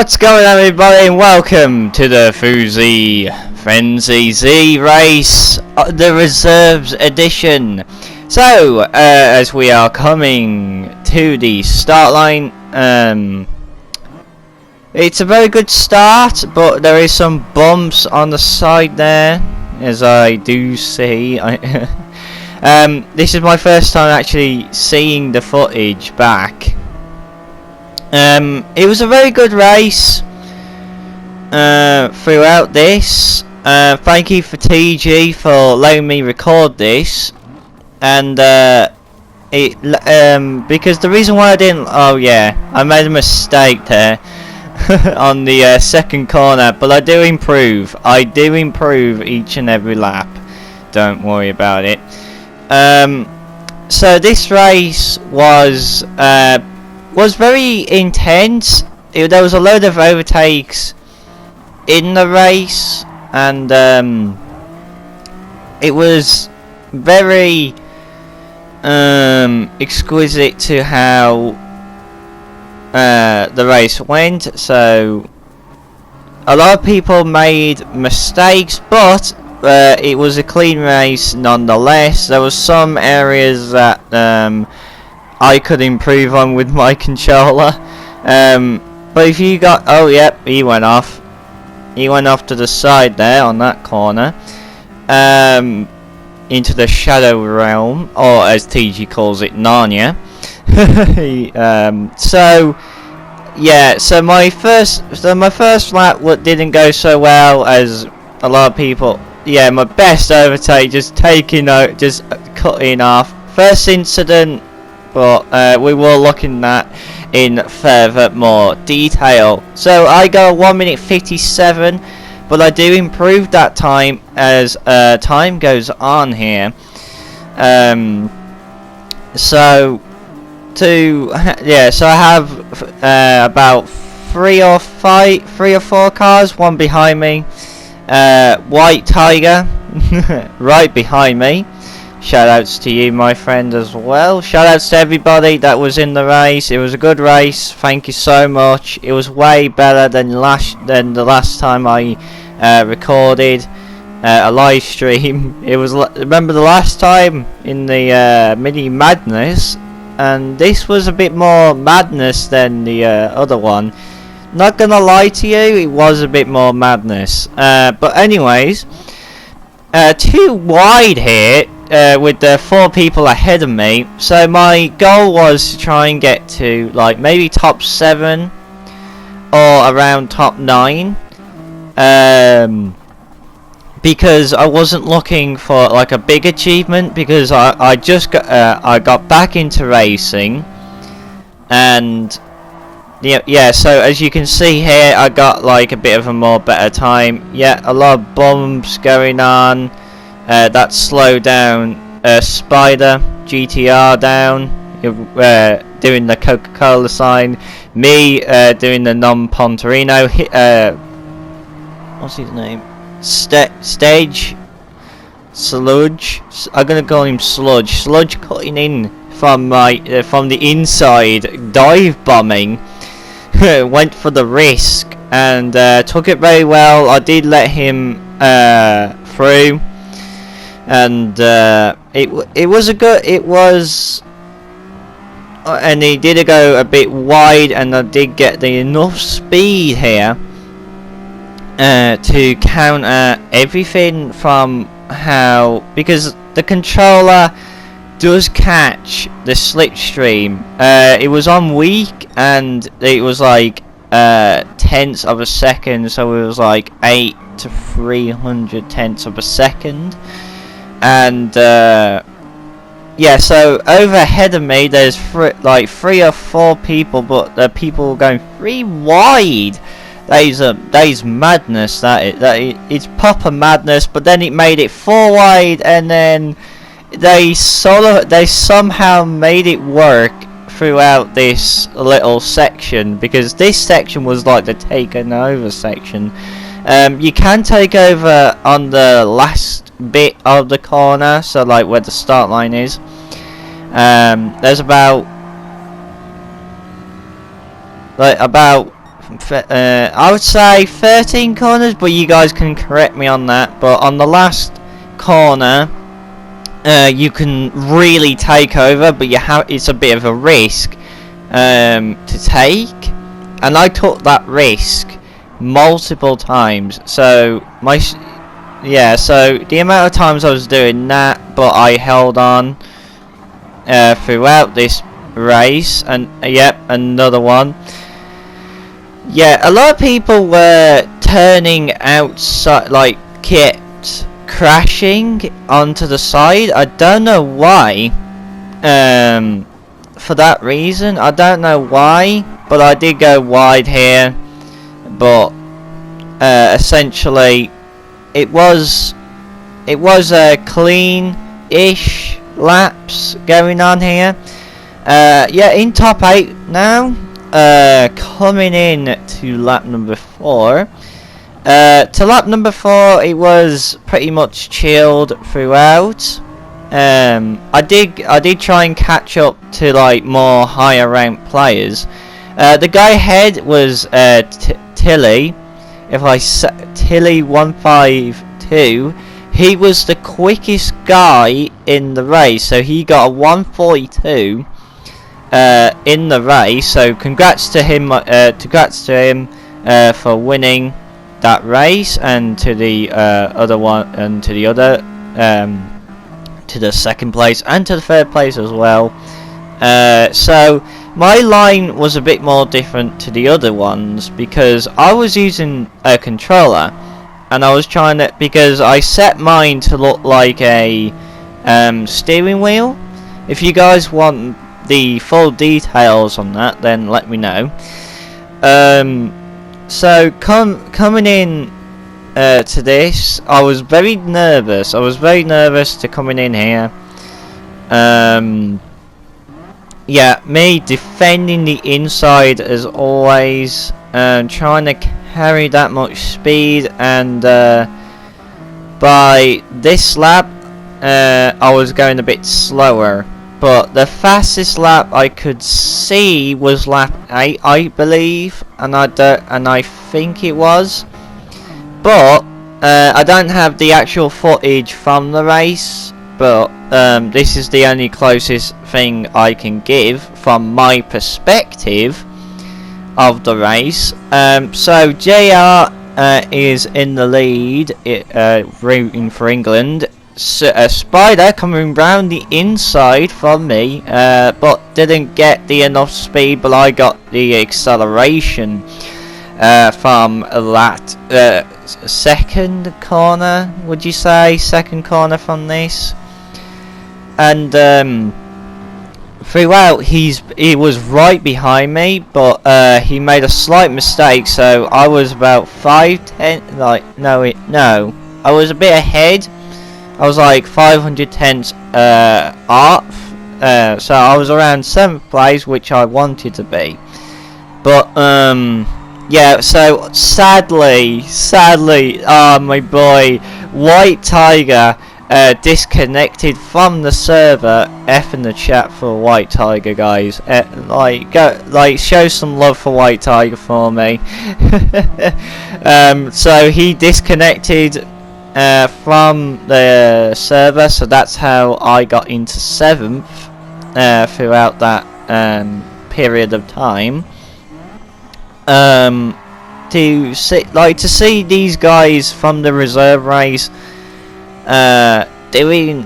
What's going on, everybody, and welcome to the Fugu FrenZy Z race, the reserves edition. So, as we are coming to the start line, it's a very good start, but there is some bumps on the side there, as I do see. This is my first time actually seeing the footage back. It was a very good race throughout this. Thank you for TG for letting me record this, and because the reason why I didn't, I made a mistake there on the second corner, but I do improve each and every lap, don't worry about it. So this race was very intense. There was a load of overtakes in the race, and it was very exquisite to how the race went. So a lot of people made mistakes, but it was a clean race nonetheless. There was some areas that I could improve on with my controller, but if you got, oh yep, he went off to the side there on that corner, into the shadow realm, or as TG calls it, Narnia. So my first lap didn't go so well, as a lot of people. Yeah, my best overtake, just taking out, just cutting off. First incident, but we will look in that in further more detail. So I go 1 minute 57, but I do improve that time as time goes on here. So I have about three or four cars, one behind me, White Tiger right behind me. Shoutouts to you, my friend, as well. Shoutouts to everybody that was in the race. It was a good race. Thank you so much. It was way better than the last time I recorded a live stream. It was, remember the last time in the mini madness, and this was a bit more madness than the other one. Not gonna lie to you, it was a bit more madness. But anyways, too wide here. With the 4 people ahead of me, so my goal was to try and get to like maybe top 7 or around top 9, because I wasn't looking for like a big achievement, because I got back into racing, and yeah, so as you can see here, I got like a bit of a more better time. Yeah, a lot of bumps going on. That slowed down Spider GTR down, doing the Coca-Cola sign. Me doing the non-Pontorino. What's his name? Stage Sludge. I'm gonna call him Sludge. Sludge cutting in from the inside, dive bombing. Went for the risk and took it very well. I did let him through. And it was, and he did go a bit wide, and I did get enough speed here to counter everything from how, because the controller does catch the slipstream. It was on weak, and it was like tenths of a second, so it was like 8 to 300 tenths of a second. And yeah, so over ahead of me there's like 3 or 4 people, but the people going 3 wide. That is madness. It's proper madness. But then it made it 4 wide, and then they somehow made it work throughout this little section, because this section was like the taken over section. You can take over on the last bit of the corner, so like where the start line is. There's about I would say 13 corners, but you guys can correct me on that. But on the last corner, you can really take over, but it's a bit of a risk to take, and I took that risk multiple times. So so the amount of times I was doing that, but I held on throughout this race, and yep, another one. Yeah, a lot of people were turning outside, like kept crashing onto the side. I don't know why. For that reason, I don't know why, but I did go wide here. But essentially, it was a clean-ish laps going on here. Yeah, in top 8 now. Coming in to lap number 4. To lap number 4, it was pretty much chilled throughout. I did try and catch up to like more higher ranked players. The guy ahead was Tilly. Tilly 152. He was the quickest guy in the race, so he got a 142 in the race. So congrats to him for winning that race, and to the other one, and to the other to the second place and to the third place as well. So my line was a bit more different to the other ones because I was using a controller, and I was trying to, because I set mine to look like a steering wheel. If you guys want the full details on that, then let me know. So coming in to this, I was very nervous. To coming in here. Yeah, me defending the inside as always, trying to carry that much speed, and by this lap, I was going a bit slower. But the fastest lap I could see was lap 8, I believe, and I think it was. But I don't have the actual footage from the race, but this is the only closest thing I can give from my perspective of the race. So JR is in the lead, rooting for England. Spider coming round the inside from me, but didn't get the enough speed, but I got the acceleration from that second corner, would you say? Second corner from this. And throughout he was right behind me, but he made a slight mistake, so I was about 5/10, like, no, I was a bit ahead. I was like 500 tenths off, so I was around 7th place, which I wanted to be. But yeah, so sadly, my boy White Tiger disconnected from the server. F in the chat for White Tiger, guys. Show some love for White Tiger for me. So he disconnected from the server, so that's how I got into 7th throughout that period of time. To see these guys from the reserve race doing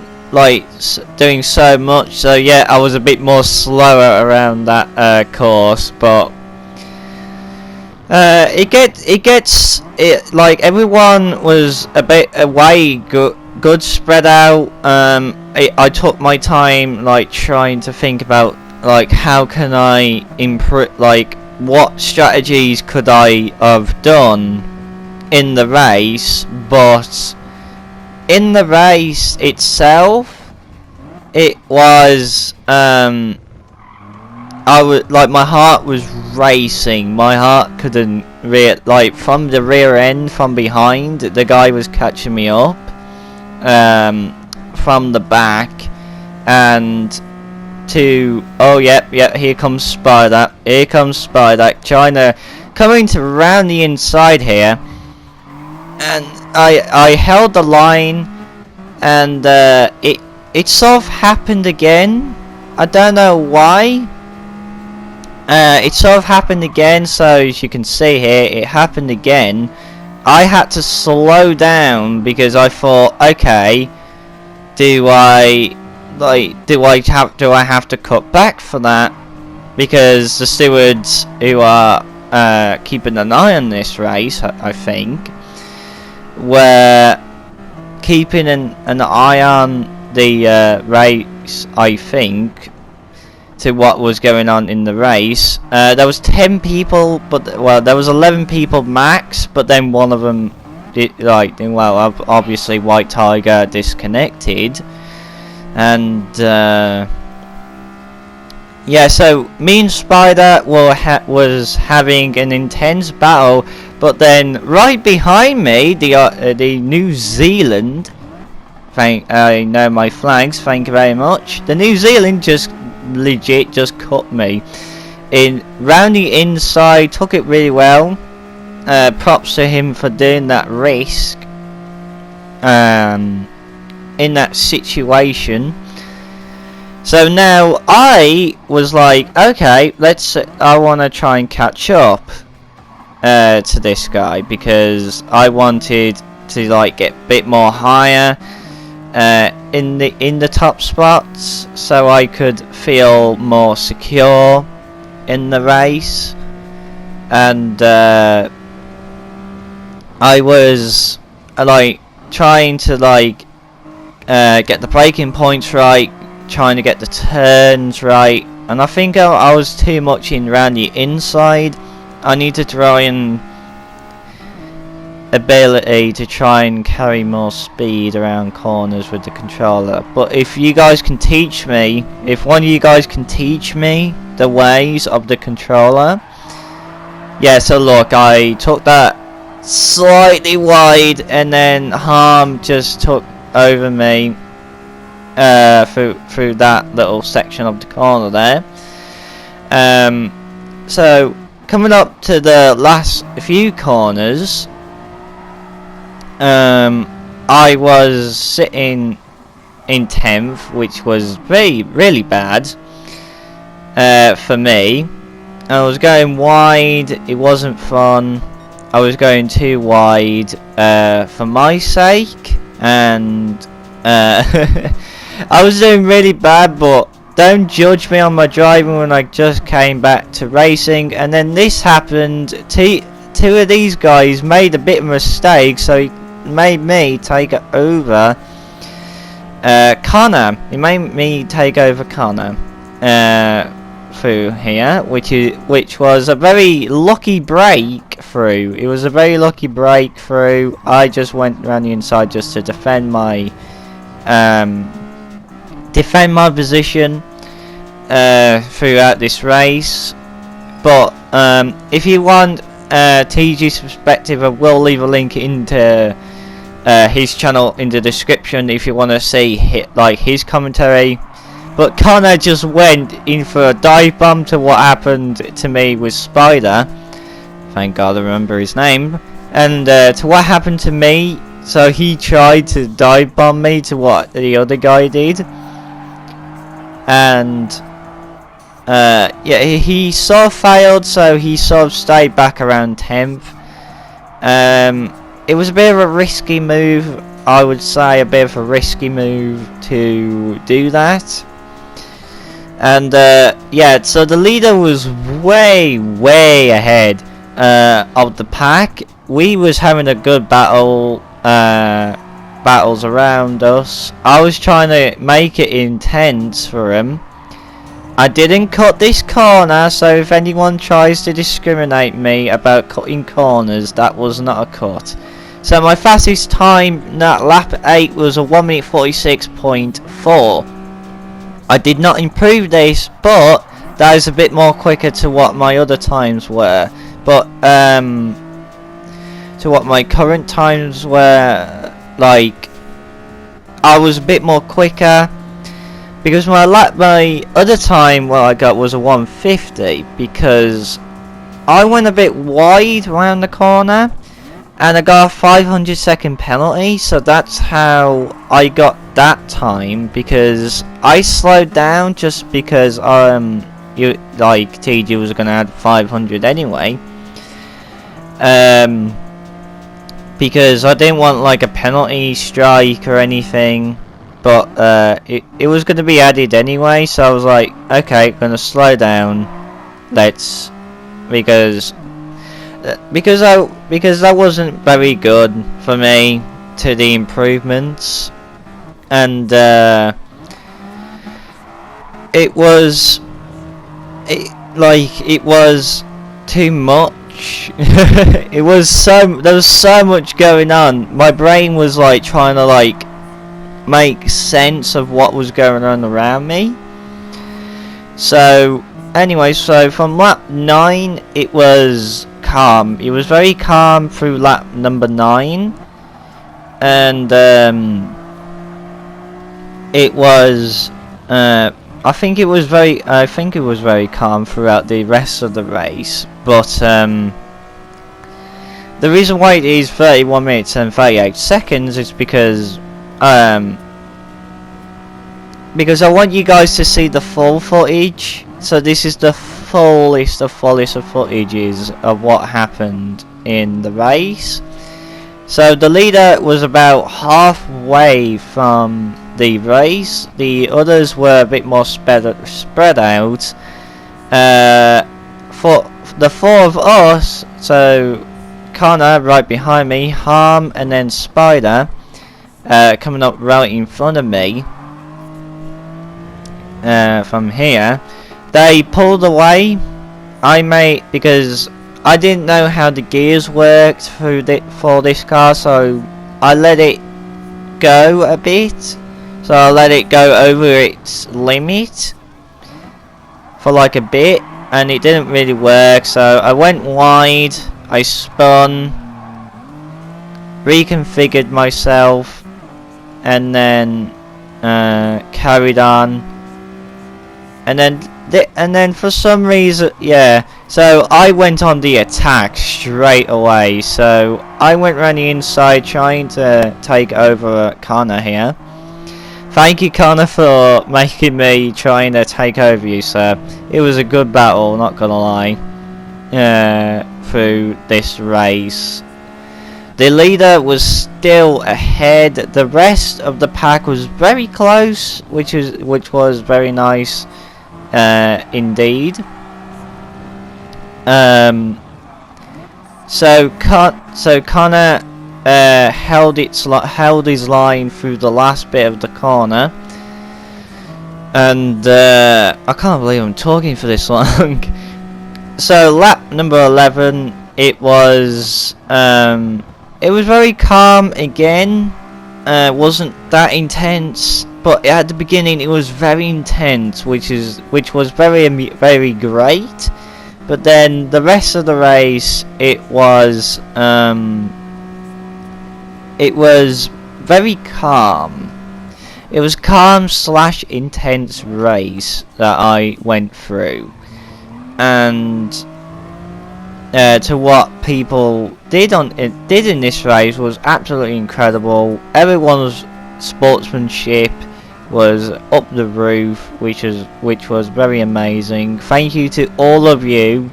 so much, so yeah, I was a bit more slower around that course, but like everyone was a bit away, good spread out. I took my time, like, trying to think about, like, how can I improve, like, what strategies could I have done in the race. But in the race itself, it was my heart was racing. My heart couldn't from the rear end, from behind, the guy was catching me up from the back, and here comes Spider trying to coming to around the inside here, and I held the line, and it sort of happened again. I don't know why. It sort of happened again, so as you can see here, it happened again. I had to slow down because I thought, okay, do I have to cut back for that? Because the stewards who are keeping an eye on this race, I think, were keeping an eye on the race, I think, to what was going on in the race. There was 10 people, but there was 11 people max, but then one of them obviously White Tiger disconnected, and yeah, so me and Spider was having an intense battle, but then right behind me, the New Zealand, I know my flags, thank you very much. The New Zealand just legit just cut me round the inside, took it really well. Props to him for doing that risk in that situation. So now I was like, okay, I want to try and catch up to this guy, because I wanted to like get a bit more higher in the top spots, so I could feel more secure in the race. And I was like trying to get the braking points right, trying to get the turns right, and I think I was too much in around the inside. I need to try and ability to try and carry more speed around corners with the controller. But if you guys can teach me, if one of you guys can teach me the ways of the controller. Yeah, so look, I took that slightly wide, and then Harm just took over me through that little section of the corner there. So coming up to the last few corners, I was sitting in 10th, which was really bad for me. I was going wide, it wasn't fun. I was going too wide for my sake, and I was doing really bad, but don't judge me on my driving when I just came back to racing. And then this happened. Two of these guys made a bit of a mistake, so he made me take over Connor. He made me take over Connor through here, which was a very lucky breakthrough. It was a very lucky breakthrough. I just went around the inside just to defend my position throughout this race. But if you want TG's perspective, I will leave a link into his channel in the description if you want to see his commentary. But Connor just went in for a dive bomb to what happened to me with Spider. Thank God I remember his name. And to what happened to me. So he tried to dive bomb me to what the other guy did. And yeah, he sort of failed, so he sort of stayed back around 10th. It was a bit of a risky move, I would say, a bit of a risky move to do that. And yeah, so the leader was way ahead of the pack. We was having a good battles around us. I was trying to make it intense for him. I didn't cut this corner, so if anyone tries to discriminate me about cutting corners, that was not a cut. So my fastest time in that lap 8 was a 1 minute 46.4. I did not improve this, but that is a bit more quicker to what my other times were. But to what my current times were, like, I was a bit more quicker, because my other time what I got was a 150, because I went a bit wide around the corner, and I got a 500-second penalty. So that's how I got that time, because I slowed down just because TG was gonna add 500 anyway. Because I didn't want like a penalty strike or anything, but it was going to be added anyway, so I was like, okay, gonna slow down. Because that wasn't very good for me to the improvements, and it was too much. There was so much going on. My brain was like trying to like make sense of what was going on around me. So anyway, so from lap 9 it was calm. It was very calm through lap number 9, and it was I think it was very calm throughout the rest of the race. But the reason why it is 31 minutes and 38 seconds is because I want you guys to see the full footage. So this is the fullest of footages of what happened in the race. So the leader was about halfway from the race. The others were a bit more spread out. For the 4 of us, so Connor right behind me, Harm, and then Spider coming up right in front of me from here. They pulled away. Because I didn't know how the gears worked for this car, so I let it go a bit. So I let it go over its limit for like a bit, and it didn't really work. So I went wide, I spun, reconfigured myself, and then carried on. And then for some reason, yeah, so I went on the attack straight away. So I went around the inside trying to take over Connor here. Thank you, Connor, for making me trying to take over you, sir. It was a good battle, not gonna lie, through this race. The leader was still ahead. The rest of the pack was very close, which was very nice. Indeed. So Connor held his line through the last bit of the corner, and I can't believe I'm talking for this long. So lap number 11, it was very calm again. Wasn't that intense, but at the beginning it was very intense, which was very great. But then the rest of the race, it was very calm. It was calm / intense race that I went through, and to what people did in this race was absolutely incredible. Everyone's sportsmanship was up the roof, which was very amazing. Thank you to all of you,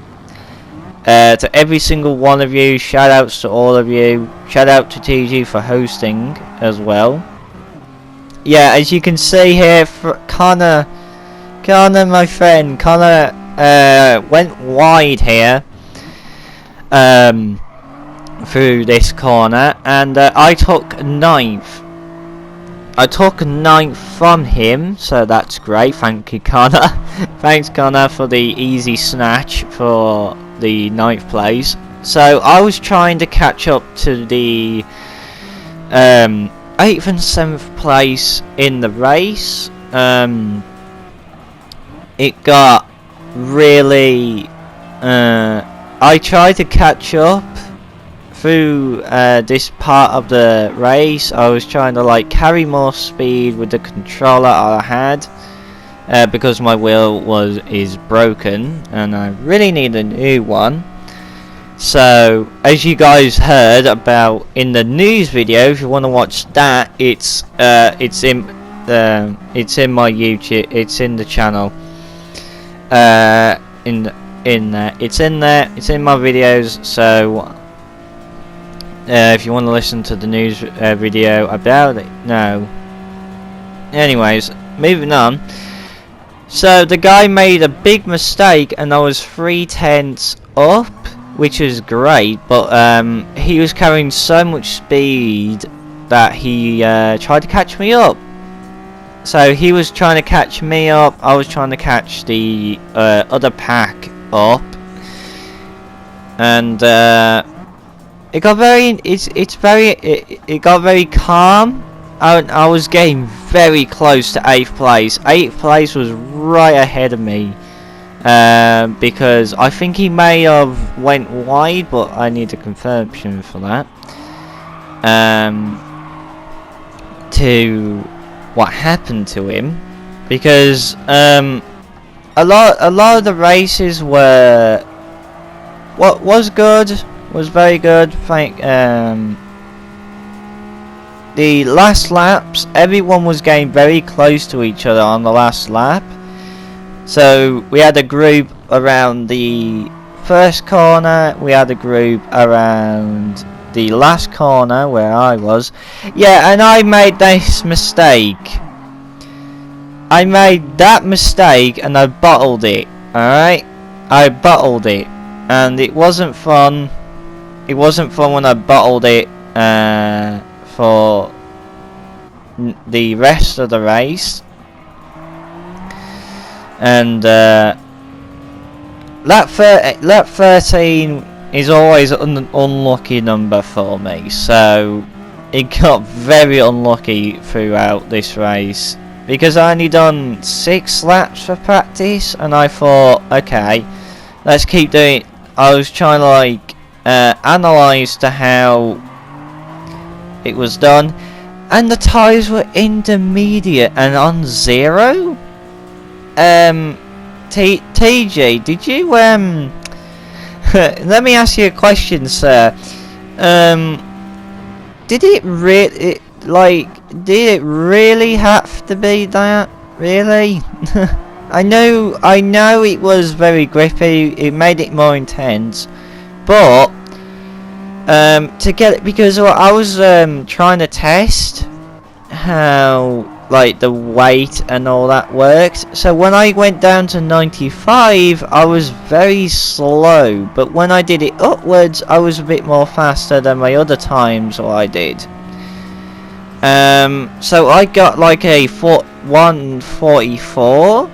to every single one of you. Shout outs to all of you. Shout out to TG for hosting as well. Yeah, as you can see here, Connor, my friend, Connor went wide here through this corner, and I took 9th. I took 9th from him, so that's great. Thank you, Connor. Thanks, Connor, for the easy snatch for the 9th place. So I was trying to catch up to the 8th and 7th place in the race. It got really... I tried to catch up through this part of the race. I was trying to like carry more speed with the controller I had, because my wheel is broken and I really need a new one. So as you guys heard about in the news video, if you want to watch that, it's in my YouTube. It's in the channel. In there. It's in there. It's in my videos. So if you want to listen to the news video about it, no. Anyways, moving on. So the guy made a big mistake, and I was 3/10 up, which was great. But he was carrying so much speed that he tried to catch me up. So he was trying to catch me up. I was trying to catch the other pack up, and it got very. It got very calm. I was getting very close to 8th place. 8th place was right ahead of me, because I think he may have went wide, but I need a confirmation for that. To what happened to him, because a lot of the races were was very good. The last laps, everyone was getting very close to each other on the last lap. So we had a group around the first corner, we had a group around the last corner where I was. Yeah, and I made this mistake. I made that mistake and I bottled it. Alright? I bottled it. And it wasn't fun. It wasn't fun when I bottled it for the rest of the race. And lap 13 is always an unlucky number for me, so it got very unlucky throughout this race, because I only done 6 laps for practice, and I thought, okay, let's keep doing it. I was trying to like analyse to how it was done, and the tyres were intermediate and on 0. TJ, did you let me ask you a question, sir. Did it really have to be that? Really? I know it was very grippy. It made it more intense, but to get it, because I was trying to test how like the weight and all that works. So when I went down to 95, I was very slow, but when I did it upwards, I was a bit more faster than my other times I did. So I got like a 144.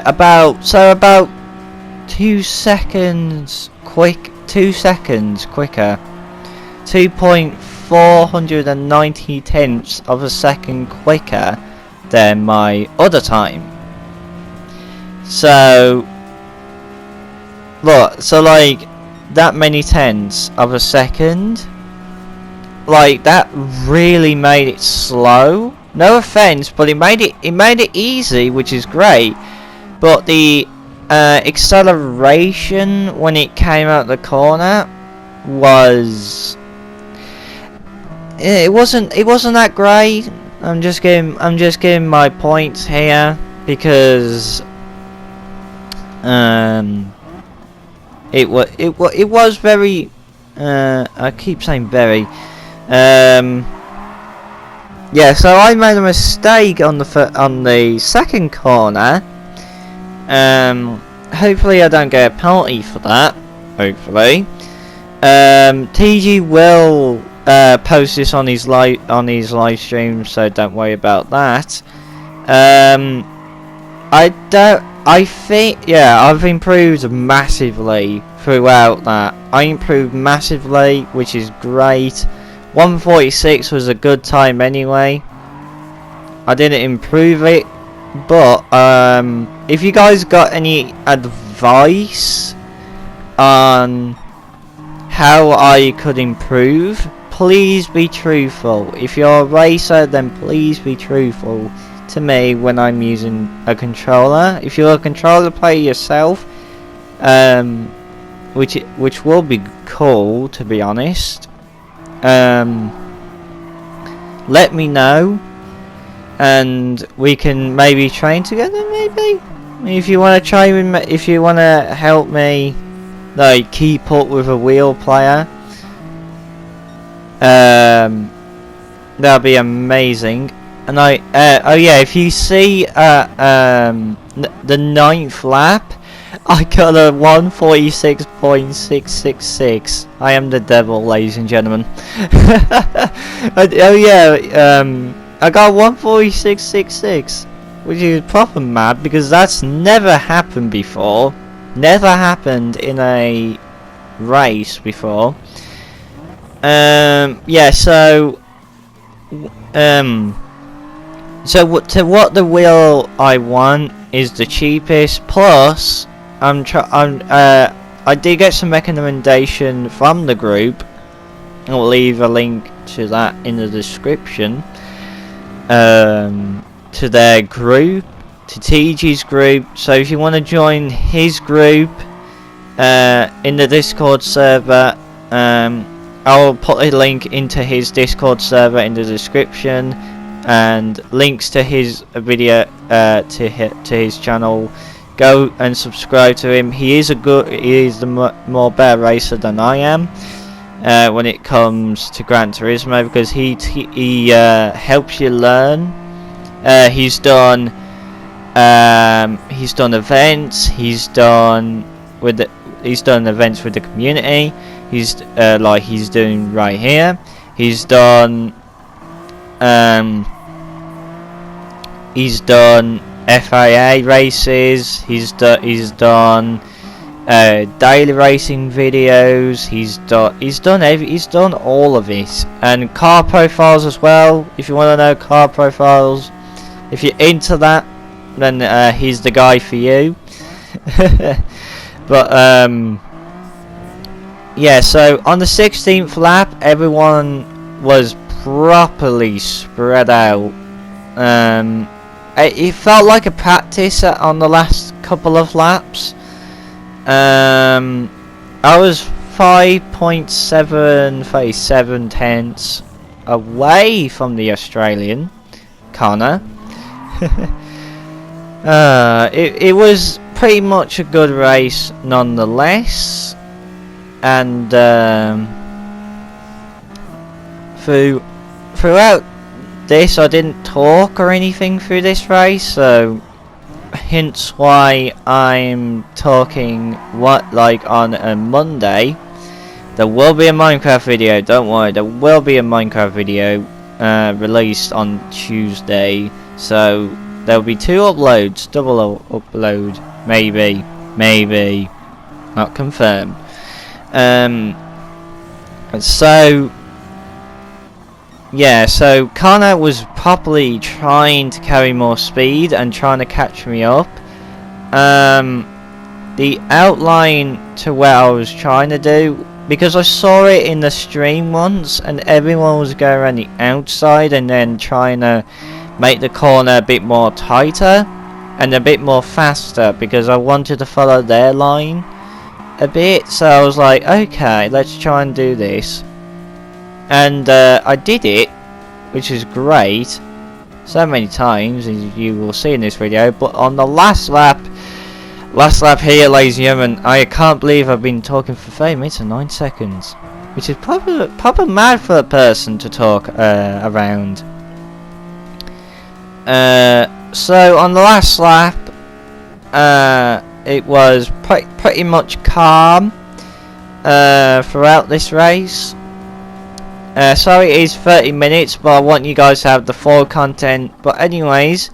About 2 seconds quicker. 2.490 tenths of a second quicker than my other time. So look, so like that many tenths of a second, like that really made it slow. No offense, but it made it easy, which is great. But the acceleration when it came out the corner was it wasn't that great. I'm just giving my points here, because it was very I keep saying very yeah, so I made a mistake on the second corner. Hopefully I don't get a penalty for that. Hopefully. TG will post this on his live stream, so don't worry about that. I think, yeah, I've improved massively throughout that. I improved massively, which is great. 146 was a good time anyway. I didn't improve it, but if you guys got any advice on how I could improve, please be truthful. If you're a racer, then please be truthful to me when I'm using a controller. If you're a controller player yourself, which will be cool, to be honest. Let me know, and we can maybe train together. Maybe if you want to try with me, if you want to help me, like, keep up with a wheel player, that'll be amazing. And oh yeah, if you see the 9th lap, I got a 146.666. I am the devil, ladies and gentlemen. Oh yeah, I got 146.66, which is proper mad because that's never happened before. Never happened in a race before. Yeah. So what the wheel I want is the cheapest. Plus, I did get some recommendation from the group. I'll leave a link to that in the description. To their group, to TG's group. So if you want to join his group in the Discord server, I'll put a link into his Discord server in the description, and links to his video, to his channel. Go and subscribe to him. He is the more better racer than I am when it comes to Gran Turismo, because he helps you learn. He's done events. He's done events with the community. He's like he's doing right here. He's done FIA races. He's done daily racing videos. He's done all of it, and car profiles as well. If you want to know car profiles, if you're into that, then he's the guy for you. But yeah. So on the 16th lap, everyone was properly spread out. It felt like a practice on the last couple of laps. I was 5.737 tenths away from the Australian Connor. It was pretty much a good race nonetheless, and throughout this I didn't talk or anything through this race, so hence why I'm talking on a Monday. There will be a Minecraft video, don't worry, there will be a Minecraft video released on Tuesday, so there'll be 2 uploads, double upload, maybe, not confirmed. So yeah, so Connor was properly trying to carry more speed and trying to catch me up. The outline to where I was trying to do, because I saw it in the stream once and everyone was going around the outside and then trying to make the corner a bit more tighter and a bit more faster, because I wanted to follow their line a bit. So I was like, okay, let's try and do this. And I did it, which is great, so many times, as you will see in this video. But on the last lap here, ladies and gentlemen, I can't believe I've been talking for 30 minutes and 9 seconds, which is proper mad for a person to talk around. So on the last lap, it was pretty much calm throughout this race. Sorry it is 30 minutes, but I want you guys to have the full content. But anyways,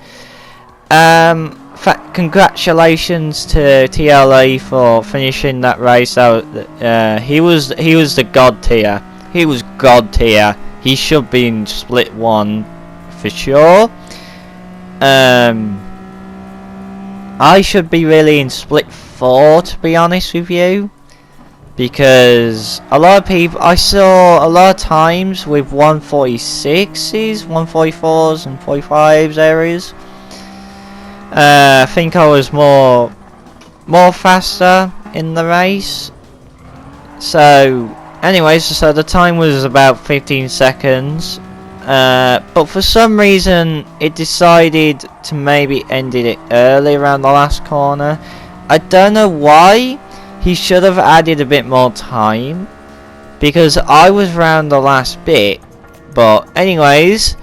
congratulations to TLE for finishing that race out. He was the god tier. He was god tier. He should be in split 1 for sure. I should be really in split 4, to be honest with you, because a lot of people, I saw a lot of times with 146s, 144s and 45s areas. I think I was more faster in the race, So anyways, so the time was about 15 seconds. But for some reason it decided to maybe ended it early around the last corner. I don't know why. He should have added a bit more time, because I was around the last bit. But anyways,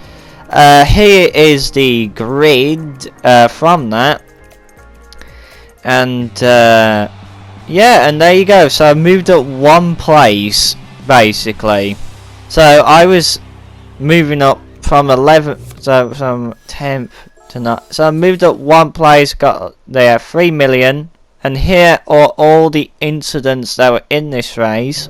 here is the grid from that, and yeah, and there you go. So I moved up one place basically. So I was moving up from 11th, so from 10th to 9th. So I moved up one place, got there 3 million. And here are all the incidents that were in this race.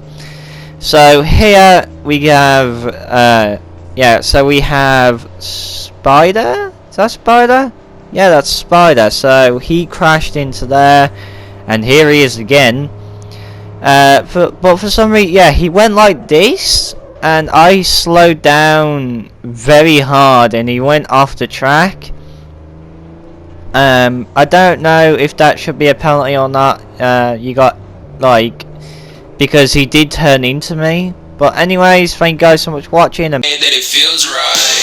So here we have, yeah, so we have Spider. Is that Spider? Yeah, that's Spider. So he crashed into there, and here he is again. But for some reason, yeah, he went like this, and I slowed down very hard, and he went off the track. I don't know if that should be a penalty or not. You got, like, because he did turn into me. But anyways, thank you guys so much for watching. And that it feels right.